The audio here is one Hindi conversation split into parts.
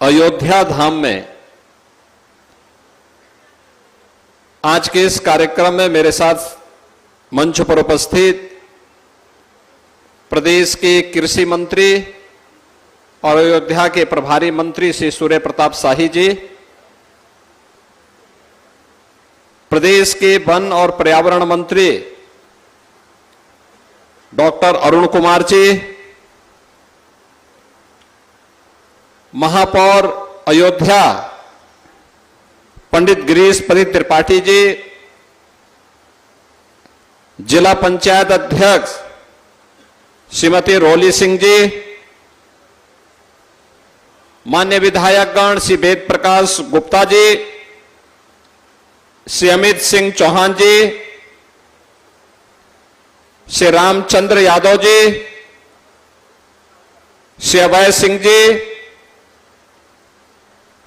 अयोध्या धाम में आज के इस कार्यक्रम में मेरे साथ मंच पर उपस्थित प्रदेश के कृषि मंत्री और अयोध्या के प्रभारी मंत्री श्री सूर्य प्रताप शाही जी, प्रदेश के वन और पर्यावरण मंत्री डॉक्टर अरुण कुमार जी, महापौर अयोध्या पंडित गिरीश पति त्रिपाठी जी, जिला पंचायत अध्यक्ष श्रीमती रोली सिंह जी, मान्य विधायकगण श्री वेद प्रकाश गुप्ता जी, श्री अमित सिंह चौहान जी, श्री रामचंद्र यादव जी, श्री अभय सिंह जी,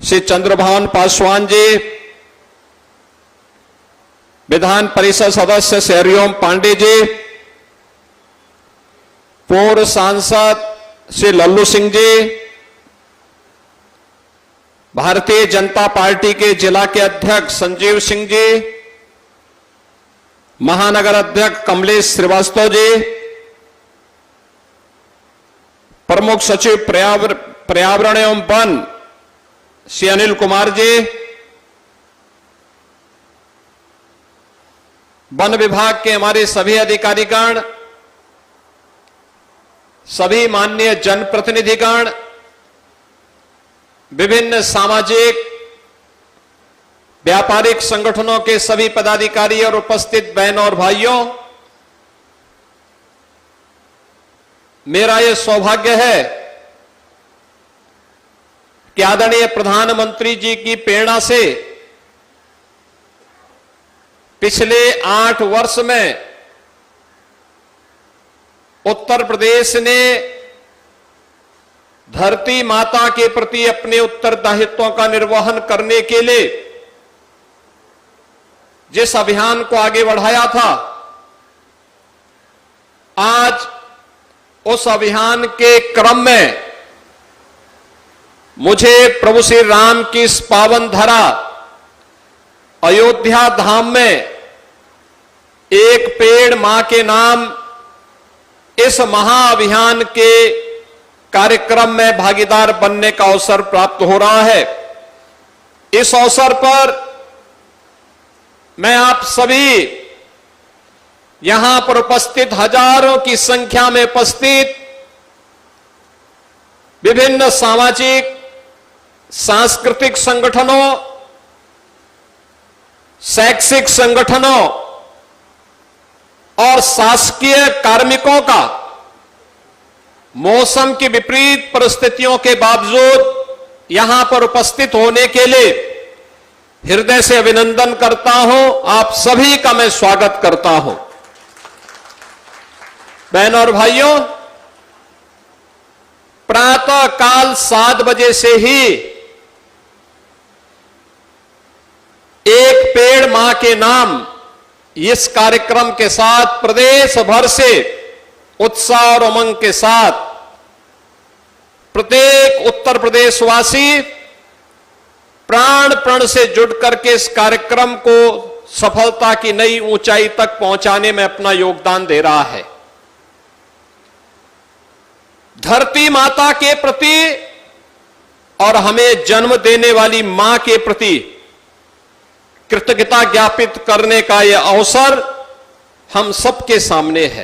श्री चंद्रभान पासवान जी, विधान परिषद सदस्य श्री हरिओम पांडे जी, पूर्व सांसद श्री लल्लू सिंह जी, भारतीय जनता पार्टी के जिला के अध्यक्ष संजीव सिंह जी, महानगर अध्यक्ष कमलेश श्रीवास्तव जी, प्रमुख सचिव पर्यावरण एवं वन श्री अनिल कुमार जी, वन विभाग के हमारे सभी अधिकारीगण, सभी माननीय जनप्रतिनिधिगण, विभिन्न सामाजिक व्यापारिक संगठनों के सभी पदाधिकारी और उपस्थित बहनों और भाइयों, मेरा यह सौभाग्य है कि आदरणीय प्रधानमंत्री जी की प्रेरणा से पिछले 8 वर्ष में उत्तर प्रदेश ने धरती माता के प्रति अपने उत्तरदायित्वों का निर्वहन करने के लिए जिस अभियान को आगे बढ़ाया था, आज उस अभियान के क्रम में मुझे प्रभु श्री राम की इस पावन धरा अयोध्या धाम में एक पेड़ मां के नाम इस महाअभियान के कार्यक्रम में भागीदार बनने का अवसर प्राप्त हो रहा है। इस अवसर पर मैं आप सभी यहां पर उपस्थित हजारों की संख्या में उपस्थित विभिन्न सामाजिक सांस्कृतिक संगठनों, शैक्षिक संगठनों और शासकीय कार्मिकों का मौसम की विपरीत परिस्थितियों के बावजूद यहां पर उपस्थित होने के लिए हृदय से अभिनंदन करता हूं। आप सभी का मैं स्वागत करता हूं। बहनों और भाइयों, प्रातः काल 7 बजे से ही एक पेड़ मां के नाम इस कार्यक्रम के साथ प्रदेश भर से उत्साह और उमंग के साथ प्रत्येक उत्तर प्रदेशवासी प्राण प्रण से जुड़ करके इस कार्यक्रम को सफलता की नई ऊंचाई तक पहुंचाने में अपना योगदान दे रहा है। धरती माता के प्रति और हमें जन्म देने वाली मां के प्रति कृतज्ञता ज्ञापित करने का यह अवसर हम सबके सामने है।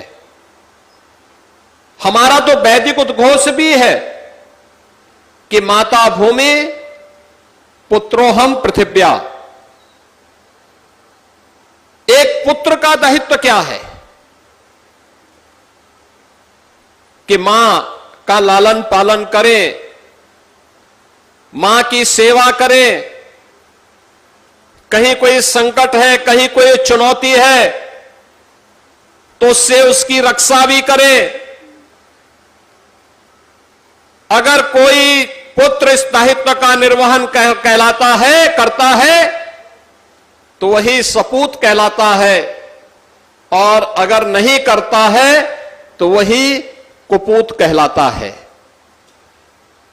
हमारा तो वैदिक उद्घोष भी है कि माता भूमि पुत्रोहम पृथिव्या। एक पुत्र का दायित्व क्या है कि मां का लालन पालन करें, मां की सेवा करें। कहीं कोई संकट है, कहीं कोई चुनौती है तो उससे उसकी रक्षा भी करें। अगर कोई पुत्र इस दायित्व का निर्वहन करता है तो वही सपूत कहलाता है, और अगर नहीं करता है तो वही कुपूत कहलाता है।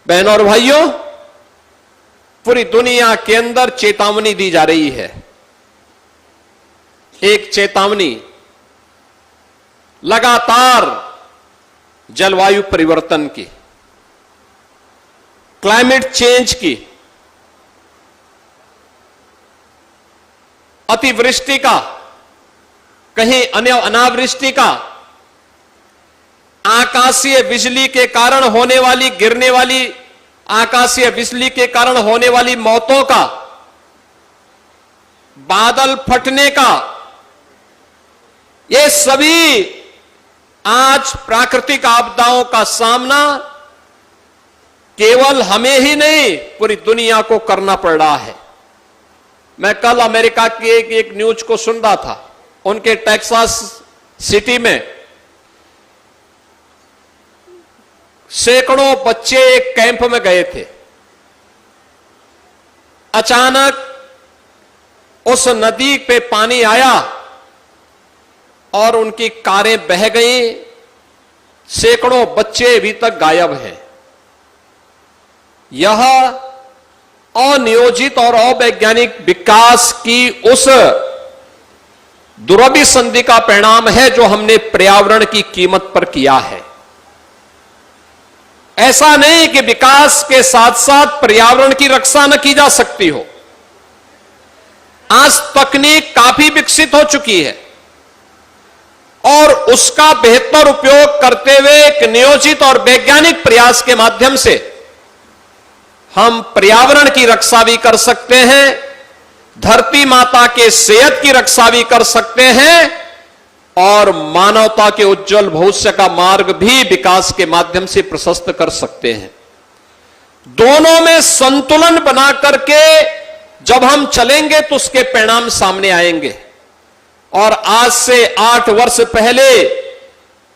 बहनों और भाइयों, पूरी दुनिया के अंदर चेतावनी दी जा रही है। एक चेतावनी लगातार जलवायु परिवर्तन की, क्लाइमेट चेंज की, अतिवृष्टि का, कहीं अनावृष्टि का, आकाशीय बिजली के कारण होने वाली, गिरने वाली आकाशीय बिजली के कारण होने वाली मौतों का, बादल फटने का, ये सभी आज प्राकृतिक आपदाओं का सामना केवल हमें ही नहीं पूरी दुनिया को करना पड़ रहा है। मैं कल अमेरिका की एक न्यूज को सुन रहा था। उनके टेक्सास सिटी में सैकड़ों बच्चे एक कैंप में गए थे। अचानक उस नदी पे पानी आया और उनकी कारें बह गईं। सैकड़ों बच्चे अभी तक गायब हैं। यह अनियोजित और अवैज्ञानिक विकास की उस दुरभिसंधि का परिणाम है जो हमने पर्यावरण की कीमत पर किया है। ऐसा नहीं कि विकास के साथ साथ पर्यावरण की रक्षा न की जा सकती हो। आज तकनीक काफी विकसित हो चुकी है और उसका बेहतर उपयोग करते हुए एक नियोजित और वैज्ञानिक प्रयास के माध्यम से हम पर्यावरण की रक्षा भी कर सकते हैं, धरती माता के सेहत की रक्षा भी कर सकते हैं और मानवता के उज्जवल भविष्य का मार्ग भी विकास के माध्यम से प्रशस्त कर सकते हैं। दोनों में संतुलन बना करके जब हम चलेंगे तो उसके परिणाम सामने आएंगे। और आज से 8 वर्ष पहले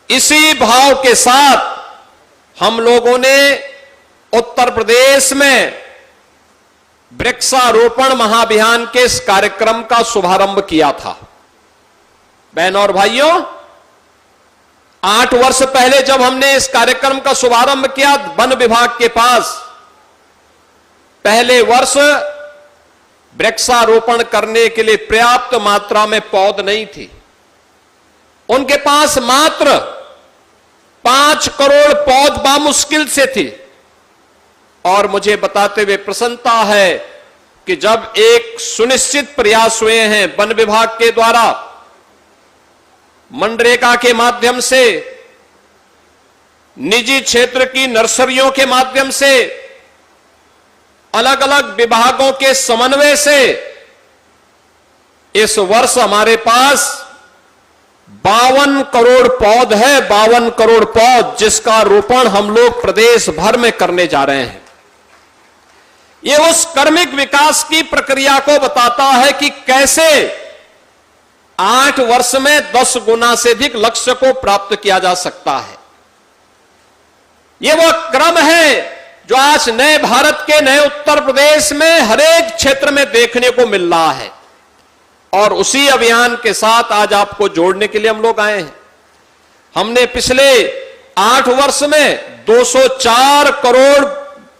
इसी भाव के साथ हम लोगों ने उत्तर प्रदेश में वृक्षारोपण महाअभियान के इस कार्यक्रम का शुभारंभ किया था। बहनों और भाइयों, 8 वर्ष पहले जब हमने इस कार्यक्रम का शुभारंभ किया, वन विभाग के पास पहले वर्ष वृक्षारोपण करने के लिए पर्याप्त मात्रा में पौध नहीं थी। उनके पास मात्र 5 करोड़ पौध बामुश्किल से थी। और मुझे बताते हुए प्रसन्नता है कि जब एक सुनिश्चित प्रयास हुए हैं वन विभाग के द्वारा, मनरेगा के माध्यम से, निजी क्षेत्र की नर्सरियों के माध्यम से, अलग अलग विभागों के समन्वय से इस वर्ष हमारे पास 52 करोड़ पौध है। 52 करोड़ पौध जिसका रोपण हम लोग प्रदेश भर में करने जा रहे हैं। ये उस कर्मिक विकास की प्रक्रिया को बताता है कि कैसे 8 वर्ष में 10 गुना से अधिक लक्ष्य को प्राप्त किया जा सकता है। यह वह क्रम है जो आज नए भारत के नए उत्तर प्रदेश में हर एक क्षेत्र में देखने को मिल रहा है। और उसी अभियान के साथ आज आपको जोड़ने के लिए हम लोग आए हैं। हमने पिछले 8 वर्ष में 204 करोड़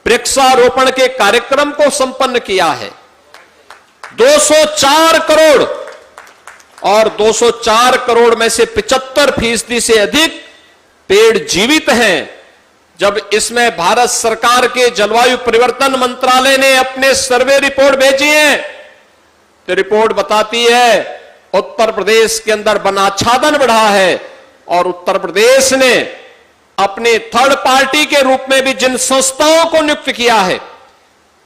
वृक्षारोपण के कार्यक्रम को संपन्न किया है। 204 करोड़, और 204 करोड़ में से 75% से अधिक पेड़ जीवित हैं। जब इसमें भारत सरकार के जलवायु परिवर्तन मंत्रालय ने अपने सर्वे रिपोर्ट भेजी है तो रिपोर्ट बताती है उत्तर प्रदेश के अंदर वन आच्छादन बढ़ा है। और उत्तर प्रदेश ने अपने थर्ड पार्टी के रूप में भी जिन संस्थाओं को नियुक्त किया है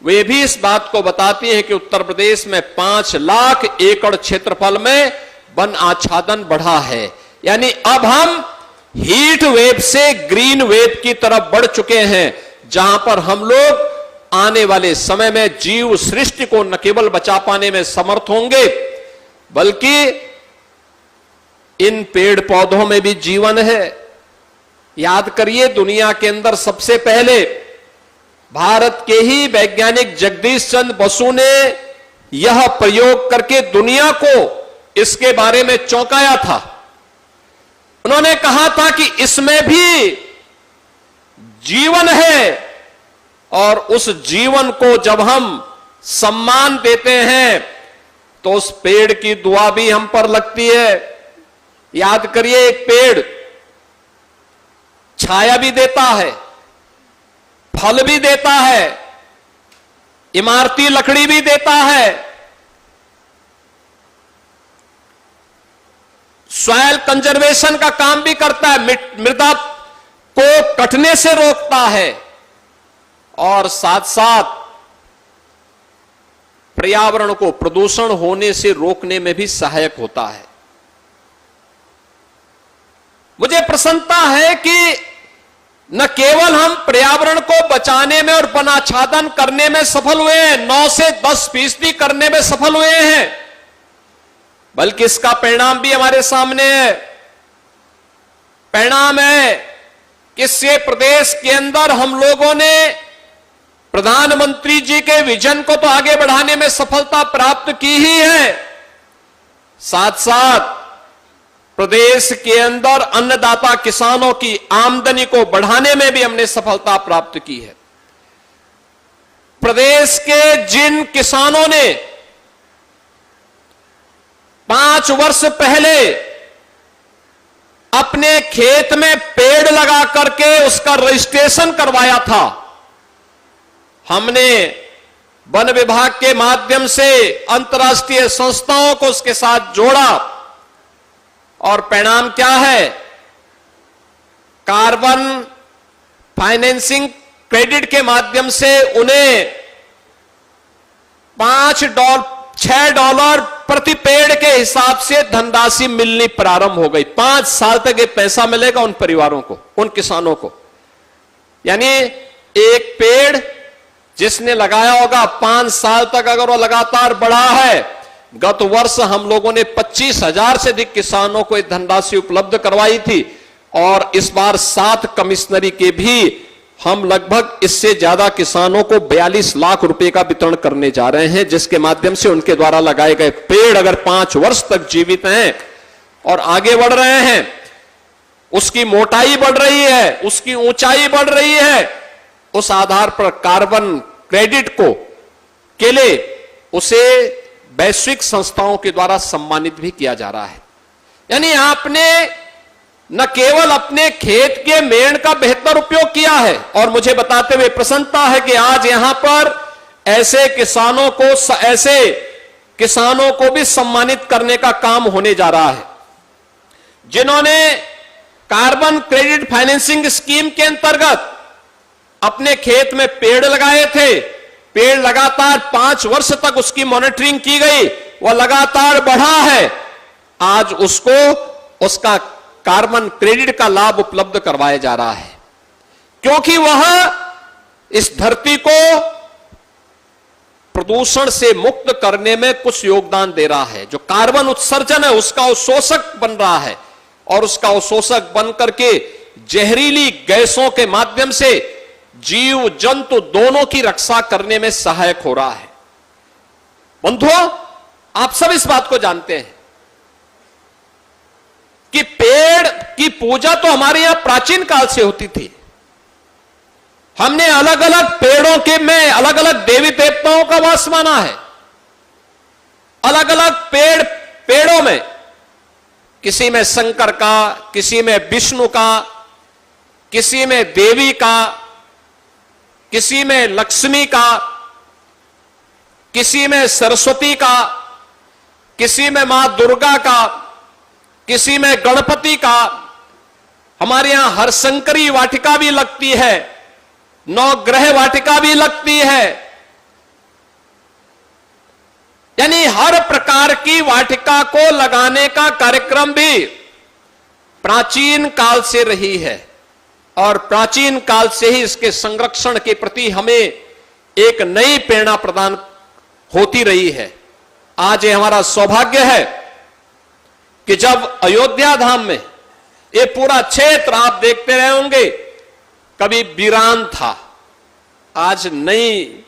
वे भी इस बात को बताती है कि उत्तर प्रदेश में 5 लाख एकड़ क्षेत्रफल में वन आच्छादन बढ़ा है। यानी अब हम हीट वेव से ग्रीन वेव की तरफ बढ़ चुके हैं, जहां पर हम लोग आने वाले समय में जीव सृष्टि को न केवल बचा पाने में समर्थ होंगे बल्कि इन पेड़ पौधों में भी जीवन है। याद करिए, दुनिया के अंदर सबसे पहले भारत के ही वैज्ञानिक जगदीश चंद्र बसु ने यह प्रयोग करके दुनिया को इसके बारे में चौंकाया था। उन्होंने कहा था कि इसमें भी जीवन है और उस जीवन को जब हम सम्मान देते हैं तो उस पेड़ की दुआ भी हम पर लगती है। याद करिए, एक पेड़ छाया भी देता है, फल भी देता है, इमारती लकड़ी भी देता है, सॉइल कंजर्वेशन का काम भी करता है, मृदा को कटने से रोकता है और साथ साथ पर्यावरण को प्रदूषण होने से रोकने में भी सहायक होता है। मुझे प्रसन्नता है कि न केवल हम पर्यावरण को बचाने में और वनाच्छादन करने में सफल हुए हैं, 9 से 10% करने में सफल हुए हैं, बल्कि इसका परिणाम भी हमारे सामने है। परिणाम है कि इस प्रदेश के अंदर हम लोगों ने प्रधानमंत्री जी के विजन को तो आगे बढ़ाने में सफलता प्राप्त की ही है, साथ साथ प्रदेश के अंदर अन्नदाता किसानों की आमदनी को बढ़ाने में भी हमने सफलता प्राप्त की है। प्रदेश के जिन किसानों ने 5 वर्ष पहले अपने खेत में पेड़ लगा करके उसका रजिस्ट्रेशन करवाया था, हमने वन विभाग के माध्यम से अंतर्राष्ट्रीय संस्थाओं को उसके साथ जोड़ा और परिणाम क्या है? कार्बन फाइनेंसिंग क्रेडिट के माध्यम से उन्हें $6 प्रति पेड़ के हिसाब से धनराशि मिलनी प्रारंभ हो गई। 5 साल तक ये पैसा मिलेगा उन परिवारों को, उन किसानों को। यानी एक पेड़ जिसने लगाया होगा 5 साल तक अगर वो लगातार बढ़ा है, गत वर्ष हम लोगों ने 25,000 से अधिक किसानों को एक धनराशि उपलब्ध करवाई थी और इस बार 7 कमिश्नरी के भी हम लगभग इससे ज्यादा किसानों को 42 लाख रुपए का वितरण करने जा रहे हैं, जिसके माध्यम से उनके द्वारा लगाए गए पेड़ अगर 5 वर्ष तक जीवित हैं और आगे बढ़ रहे हैं, उसकी मोटाई बढ़ रही है, उसकी ऊंचाई बढ़ रही है, उस आधार पर कार्बन क्रेडिट के लिए उसे वैश्विक संस्थाओं के द्वारा सम्मानित भी किया जा रहा है। यानी आपने न केवल अपने खेत के मेड़ का बेहतर उपयोग किया है, और मुझे बताते हुए प्रसन्नता है कि आज यहां पर ऐसे किसानों को भी सम्मानित करने का काम होने जा रहा है, जिन्होंने कार्बन क्रेडिट फाइनेंसिंग स्कीम के अंतर्गत अपने खेत में पेड़ लगाए थे। पेड़ लगातार 5 वर्ष तक उसकी मॉनिटरिंग की गई, वह लगातार बढ़ा है, आज उसको उसका कार्बन क्रेडिट का लाभ उपलब्ध करवाया जा रहा है, क्योंकि वह इस धरती को प्रदूषण से मुक्त करने में कुछ योगदान दे रहा है। जो कार्बन उत्सर्जन है उसका अवशोषक बन रहा है और उसका अवशोषक बन करके जहरीली गैसों के माध्यम से जीव जंतु दोनों की रक्षा करने में सहायक हो रहा है। बंधुओं, आप सब इस बात को जानते हैं कि पेड़ की पूजा तो हमारे यहां प्राचीन काल से होती थी। हमने अलग अलग पेड़ों के में अलग अलग देवी देवताओं का वास माना है। अलग अलग पेड़ों में किसी में शंकर का, किसी में विष्णु का, किसी में देवी का, किसी में लक्ष्मी का, किसी में सरस्वती का, किसी में मां दुर्गा का, किसी में गणपति का। हमारे यहां हरशंकरी वाटिका भी लगती है, 9 ग्रह वाटिका भी लगती है। यानी हर प्रकार की वाटिका को लगाने का कार्यक्रम भी प्राचीन काल से रही है और प्राचीन काल से ही इसके संरक्षण के प्रति हमें एक नई प्रेरणा प्रदान होती रही है। आज ये हमारा सौभाग्य है कि जब अयोध्या धाम में ये पूरा क्षेत्र आप देखते रहे होंगे कभी वीरान था, आज नई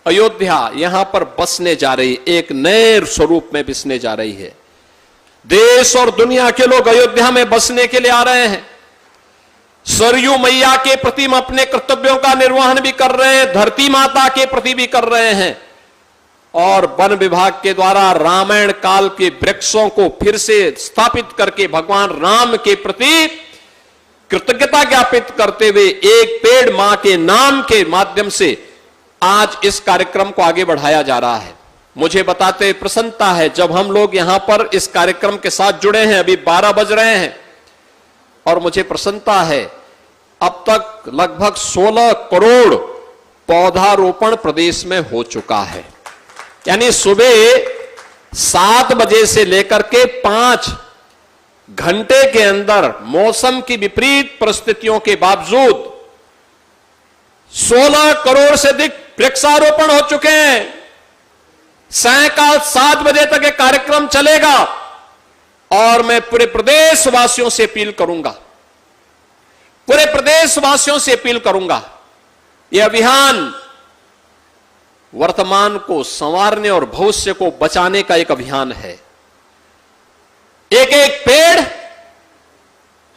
अयोध्या यहां पर बसने जा रही, एक नए स्वरूप में बसने जा रही है। देश और दुनिया के लोग अयोध्या में बसने के लिए आ रहे हैं। सरयू मैया के प्रति हम अपने कर्तव्यों का निर्वहन भी कर रहे हैं, धरती माता के प्रति भी कर रहे हैं। और वन विभाग के द्वारा रामायण काल के वृक्षों को फिर से स्थापित करके भगवान राम के प्रति कृतज्ञता ज्ञापित करते हुए एक पेड़ मां के नाम के माध्यम से आज इस कार्यक्रम को आगे बढ़ाया जा रहा है। मुझे बताते प्रसन्नता है, जब हम लोग यहां पर इस कार्यक्रम के साथ जुड़े हैं, अभी 12 बज रहे हैं, और मुझे प्रसन्नता है अब तक लगभग 16 करोड़ पौधारोपण प्रदेश में हो चुका है। यानी सुबह 7 बजे से लेकर के 5 घंटे के अंदर मौसम की विपरीत परिस्थितियों के बावजूद 16 करोड़ से अधिक वृक्षारोपण हो चुके हैं। सायंकाल 7 बजे तक यह कार्यक्रम चलेगा और मैं पूरे प्रदेशवासियों से अपील करूंगा, पूरे प्रदेशवासियों से अपील करूंगा, यह अभियान वर्तमान को संवारने और भविष्य को बचाने का एक अभियान है। एक एक पेड़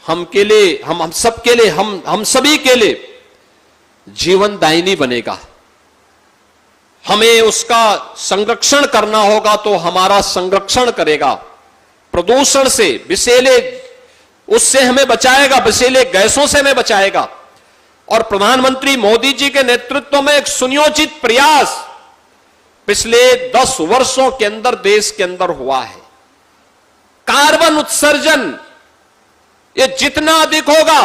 हम के लिए, हम सबके लिए, हम सभी के लिए जीवनदायिनी बनेगा। हमें उसका संरक्षण करना होगा तो हमारा संरक्षण करेगा, प्रदूषण से, विषैले उससे हमें बचाएगा, विषैले गैसों से हमें बचाएगा। और प्रधानमंत्री मोदी जी के नेतृत्व में एक सुनियोजित प्रयास पिछले 10 वर्षों के अंदर देश के अंदर हुआ है। कार्बन उत्सर्जन ये जितना अधिक होगा,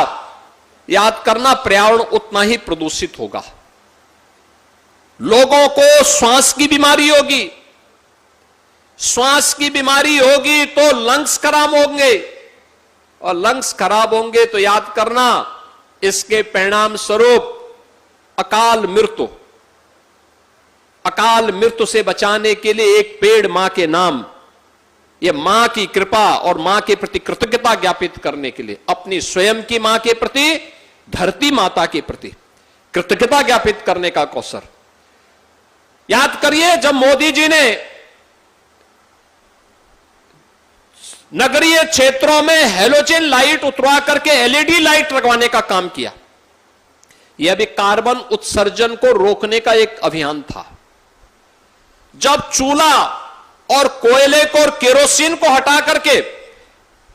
याद करना, पर्यावरण उतना ही प्रदूषित होगा। लोगों को श्वास की बीमारी होगी, श्वास की बीमारी होगी तो लंग्स खराब होंगे, और लंग्स खराब होंगे तो याद करना इसके परिणाम स्वरूप अकाल मृत्यु। अकाल मृत्यु से बचाने के लिए एक पेड़ मां के नाम, यह मां की कृपा और मां के प्रति कृतज्ञता ज्ञापित करने के लिए, अपनी स्वयं की मां के प्रति, धरती माता के प्रति कृतज्ञता ज्ञापित करने का अवसर। याद करिए, जब मोदी जी ने नगरीय क्षेत्रों में हेलोजन लाइट उतरवा करके एलईडी लाइट लगवाने का काम किया, यह भी कार्बन उत्सर्जन को रोकने का एक अभियान था। जब चूल्हा और कोयले को और केरोसिन को हटा करके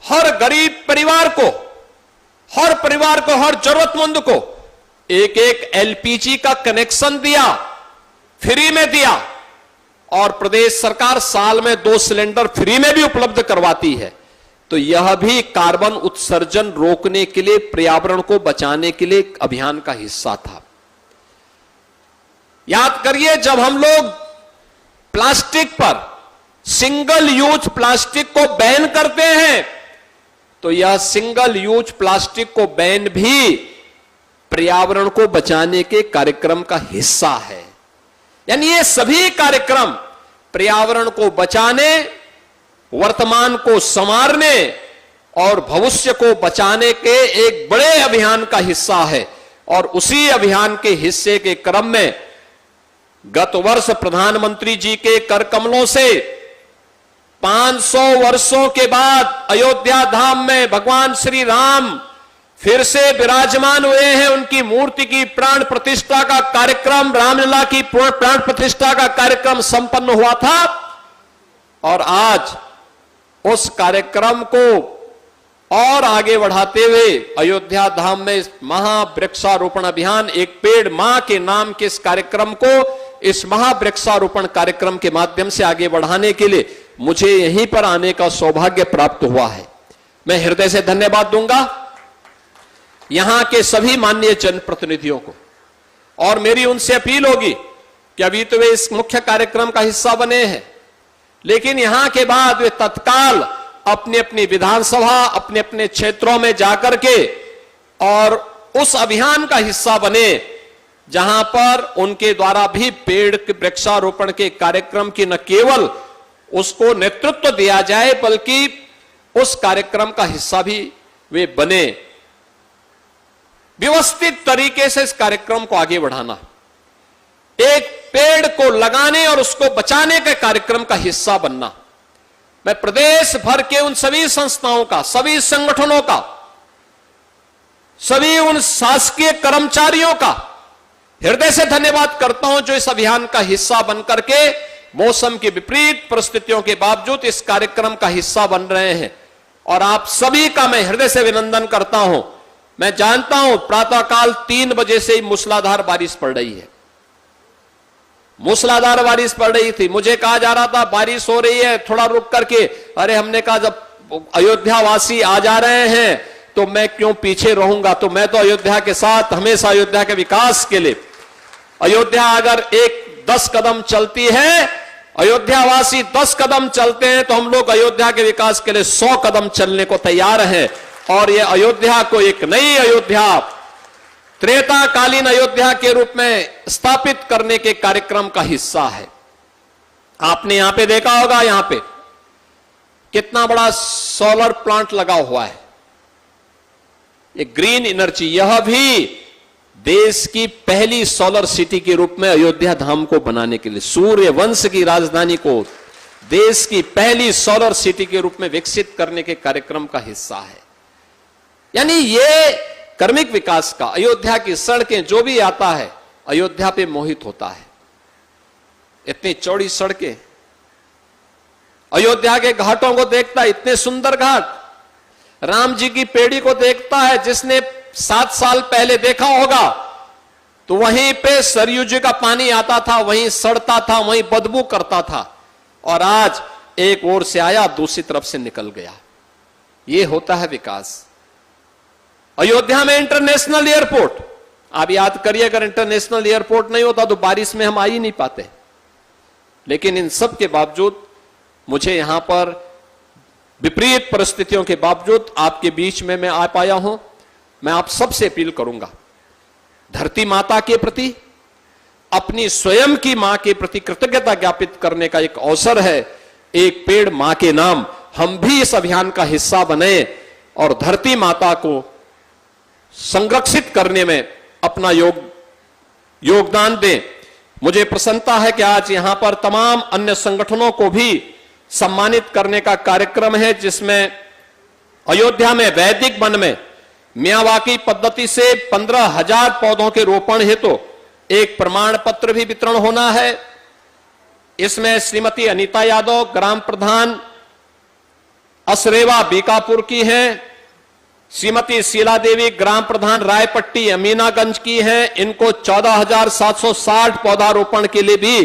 हर गरीब परिवार को, हर परिवार को, हर जरूरतमंद को एक एक एलपीजी का कनेक्शन दिया, फ्री में दिया, और प्रदेश सरकार साल में 2 सिलेंडर फ्री में भी उपलब्ध करवाती है, तो यह भी कार्बन उत्सर्जन रोकने के लिए, पर्यावरण को बचाने के लिए अभियान का हिस्सा था। याद करिए, जब हम लोग प्लास्टिक पर, सिंगल यूज प्लास्टिक को बैन करते हैं, तो यह सिंगल यूज प्लास्टिक को बैन भी पर्यावरण को बचाने के कार्यक्रम का हिस्सा है। यानी ये सभी कार्यक्रम पर्यावरण को बचाने, वर्तमान को संवारने और भविष्य को बचाने के एक बड़े अभियान का हिस्सा है। और उसी अभियान के हिस्से के क्रम में गत वर्ष प्रधानमंत्री जी के कर कमलों से 500 वर्षों के बाद अयोध्या धाम में भगवान श्री राम फिर से विराजमान हुए हैं। उनकी मूर्ति की प्राण प्रतिष्ठा का कार्यक्रम, रामलला की प्राण प्रतिष्ठा का कार्यक्रम संपन्न हुआ था, और आज उस कार्यक्रम को और आगे बढ़ाते हुए अयोध्या धाम में इस महावृक्षारोपण अभियान, एक पेड़ मां के नाम के इस कार्यक्रम को, इस महावृक्षारोपण कार्यक्रम के माध्यम से आगे बढ़ाने के लिए मुझे यहीं पर आने का सौभाग्य प्राप्त हुआ है। मैं हृदय से धन्यवाद दूंगा यहां के सभी माननीय जनप्रतिनिधियों को, और मेरी उनसे अपील होगी कि अभी तो वे इस मुख्य कार्यक्रम का हिस्सा बने हैं, लेकिन यहां के बाद वे तत्काल अपनी अपनी विधानसभा, अपने अपने क्षेत्रों में जाकर के और उस अभियान का हिस्सा बने जहां पर उनके द्वारा भी पेड़ के वृक्षारोपण के कार्यक्रम की न केवल उसको नेतृत्व दिया जाए, बल्कि उस कार्यक्रम का हिस्सा भी वे बने। व्यवस्थित तरीके से इस कार्यक्रम को आगे बढ़ाना, एक पेड़ को लगाने और उसको बचाने के कार्यक्रम का हिस्सा बनना। मैं प्रदेश भर के उन सभी संस्थाओं का, सभी संगठनों का, सभी उन शासकीय कर्मचारियों का हृदय से धन्यवाद करता हूं जो इस अभियान का हिस्सा बनकर के मौसम की विपरीत परिस्थितियों के बावजूद इस कार्यक्रम का हिस्सा बन रहे हैं और आप सभी का मैं हृदय से अभिनंदन करता हूं। मैं जानता हूं प्रातःकाल 3 बजे से ही मूसलाधार बारिश पड़ रही है, मूसलाधार बारिश पड़ रही थी। मुझे कहा जा रहा था बारिश हो रही है थोड़ा रुक करके, अरे हमने कहा जब अयोध्या वासी आ जा रहे हैं तो मैं क्यों पीछे रहूंगा। तो मैं तो अयोध्या के साथ, हमेशा अयोध्या के विकास के लिए, अयोध्या अगर 10 कदम चलती है, अयोध्या वासी 10 कदम चलते हैं तो हम लोग अयोध्या के विकास के लिए 100 कदम चलने को तैयार हैं। और यह अयोध्या को एक नई अयोध्या, त्रेताकालीन अयोध्या के रूप में स्थापित करने के कार्यक्रम का हिस्सा है। आपने यहां पे देखा होगा, यहां पे कितना बड़ा सोलर प्लांट लगा हुआ है, ये ग्रीन एनर्जी। यह भी देश की पहली सोलर सिटी के रूप में अयोध्या धाम को बनाने के लिए, सूर्य वंश की राजधानी को देश की पहली सोलर सिटी के रूप में विकसित करने के कार्यक्रम का हिस्सा है। यानी ये कर्मिक विकास का, अयोध्या की सड़कें जो भी आता है अयोध्या पे मोहित होता है। इतनी चौड़ी सड़कें, अयोध्या के घाटों को देखता है, इतने सुंदर घाट। राम जी की पेड़ी को देखता है, जिसने 7 साल पहले देखा होगा तो वहीं पे सरयू जी का पानी आता था, वहीं सड़ता था, वहीं बदबू करता था, और आज एक ओर से आया दूसरी तरफ से निकल गया। ये होता है विकास। अयोध्या में इंटरनेशनल एयरपोर्ट, आप याद करिए अगर इंटरनेशनल एयरपोर्ट नहीं होता तो बारिश में हम आ ही नहीं पाते। लेकिन इन सब के बावजूद मुझे यहां पर विपरीत परिस्थितियों के बावजूद आपके बीच में मैं आ पाया हूं। मैं आप सबसे अपील करूंगा, धरती माता के प्रति, अपनी स्वयं की मां के प्रति कृतज्ञता ज्ञापित करने का एक अवसर है। एक पेड़ मां के नाम, हम भी इस अभियान का हिस्सा बने और धरती माता को संरक्षित करने में अपना योगदान दें। मुझे प्रसन्नता है कि आज यहां पर तमाम अन्य संगठनों को भी सम्मानित करने का कार्यक्रम है, जिसमें अयोध्या में वैदिक वन में मियावाकी पद्धति से 15,000 पौधों के रोपण हेतु एक प्रमाण पत्र भी वितरण होना है। इसमें श्रीमती अनीता यादव ग्राम प्रधान असरेवा बीकापुर की हैं, श्रीमती शीला देवी ग्राम प्रधान रायपट्टी अमीनागंज की हैं। इनको 14,760 पौधारोपण के लिए भी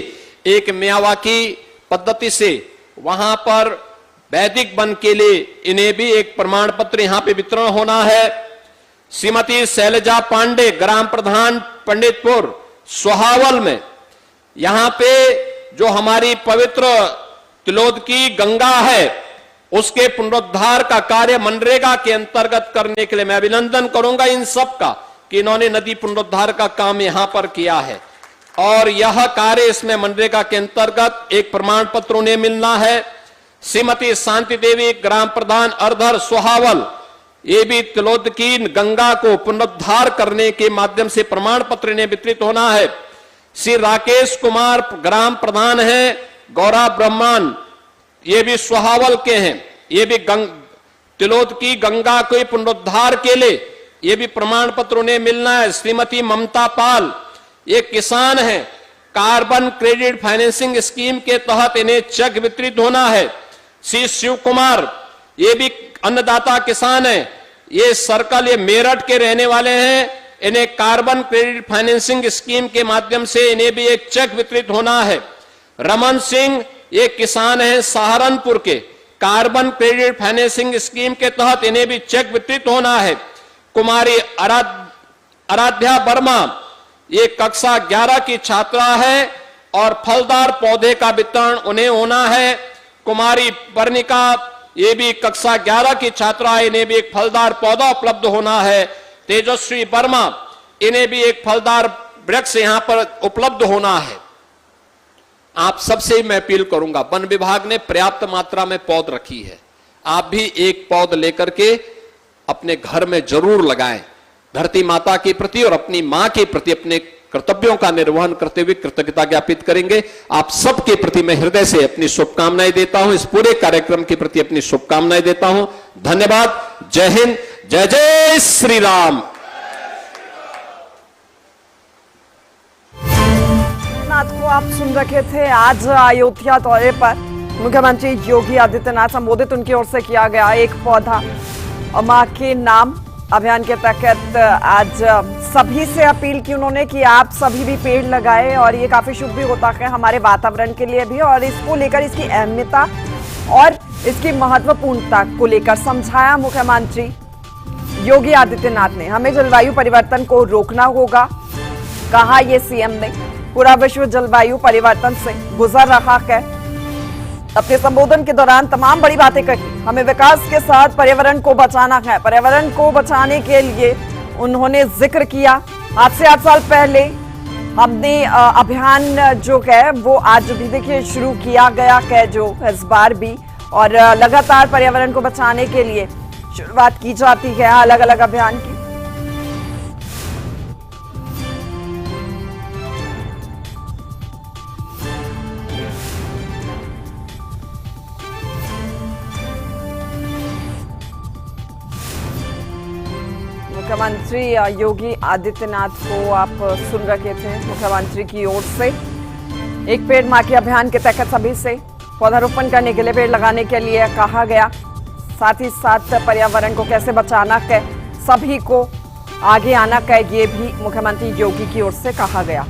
एक मियावाकी पद्धति से वहां पर वैदिक वन के लिए इन्हें भी एक प्रमाण पत्र यहां पे वितरण होना है। श्रीमती शैलजा पांडे ग्राम प्रधान पंडितपुर सोहावल में, यहां पे जो हमारी पवित्र तिलोद की गंगा है उसके पुनरुद्धार का कार्य मनरेगा के अंतर्गत करने के लिए मैं अभिनंदन करूंगा इन सब का कि इन्होंने नदी पुनरुद्धार का काम यहां पर किया है। और यह कार्य इसमें मनरेगा के अंतर्गत एक प्रमाण पत्र उन्हें मिलना है। श्रीमती शांति देवी ग्राम प्रधान अर्धर सोहावल, ये भी तिलोद की गंगा को पुनरुद्धार करने के माध्यम से प्रमाण पत्र इन्हें वितरित होना है। श्री राकेश कुमार ग्राम प्रधान है गौरा ब्रह्मन, ये भी सोहावल के हैं, ये भी तिलोद की गंगा के पुनरुद्धार के लिए ये भी प्रमाण पत्र उन्हें मिलना है। श्रीमती ममता पाल, ये किसान हैं, कार्बन क्रेडिट फाइनेंसिंग स्कीम के तहत इन्हें चेक वितरित होना है। श्री शिव कुमार, ये भी अन्नदाता किसान है, ये सर्कल, ये मेरठ के रहने वाले हैं, इन्हें कार्बन क्रेडिट फाइनेंसिंग स्कीम के माध्यम से इन्हें भी एक चेक वितरित होना है। रमन सिंह, ये किसान हैं सहारनपुर के, कार्बन क्रेडिट फाइनेंसिंग स्कीम के तहत इन्हें भी चेक वितरित होना है। कुमारी आराध्या वर्मा, ये कक्षा 11 की छात्रा है और फलदार पौधे का वितरण उन्हें होना है। कुमारी वर्णिका, ये भी कक्षा 11 की छात्रा है, इन्हें भी एक फलदार पौधा उपलब्ध होना है। तेजस्वी वर्मा, इन्हें भी एक फलदार वृक्ष यहां पर उपलब्ध होना है। आप सबसे मैं अपील करूंगा, वन विभाग ने पर्याप्त मात्रा में पौध रखी है, आप भी एक पौध लेकर के अपने घर में जरूर लगाएं। धरती माता के प्रति और अपनी मां के प्रति अपने कर्तव्यों का निर्वहन करते हुए कृतज्ञता ज्ञापित करेंगे। आप सबके प्रति मैं हृदय से अपनी शुभकामनाएं देता हूं, इस पूरे कार्यक्रम के प्रति अपनी शुभकामनाएं देता हूं। धन्यवाद। जय हिंद, जय जय श्री राम। आदित्यनाथ को आप सुन रखे थे। आज अयोध्या दौरे पर मुख्यमंत्री योगी आदित्यनाथ संबोधित उनकी ओर से किया गया। एक पौधा मां के नाम अभियान के तहत आज सभी से अपील की उन्होंने कि आप सभी भी पेड़ लगाए और ये काफी शुभ भी होता है हमारे वातावरण के लिए भी, और इसको लेकर इसकी अहमियता और इसकी महत्वपूर्णता को लेकर समझाया मुख्यमंत्री योगी आदित्यनाथ ने। हमें जलवायु परिवर्तन को रोकना होगा, कहा ये सीएम ने। पूरा विश्व जलवायु परिवर्तन से गुजर रहा है। अपने संबोधन के दौरान तमाम बड़ी बातें कही। हमें विकास के साथ पर्यावरण को बचाना है। पर्यावरण को बचाने के लिए उन्होंने जिक्र किया। आज से 8 साल पहले हमने अभियान जो है वो आज भी देखिए शुरू किया गया है, जो इस बार भी, और लगातार पर्यावरण को बचाने के लिए शुरुआत की जाती है अलग अलग अभियान की। मुख्यमंत्री योगी आदित्यनाथ को आप सुन रखे थे। मुख्यमंत्री की ओर से एक पेड़ मां के अभियान के तहत सभी से पौधारोपण करने के लिए, पेड़ लगाने के लिए कहा गया। साथ ही साथ पर्यावरण को कैसे बचाना है, सभी को आगे आना है, ये भी मुख्यमंत्री योगी की ओर से कहा गया।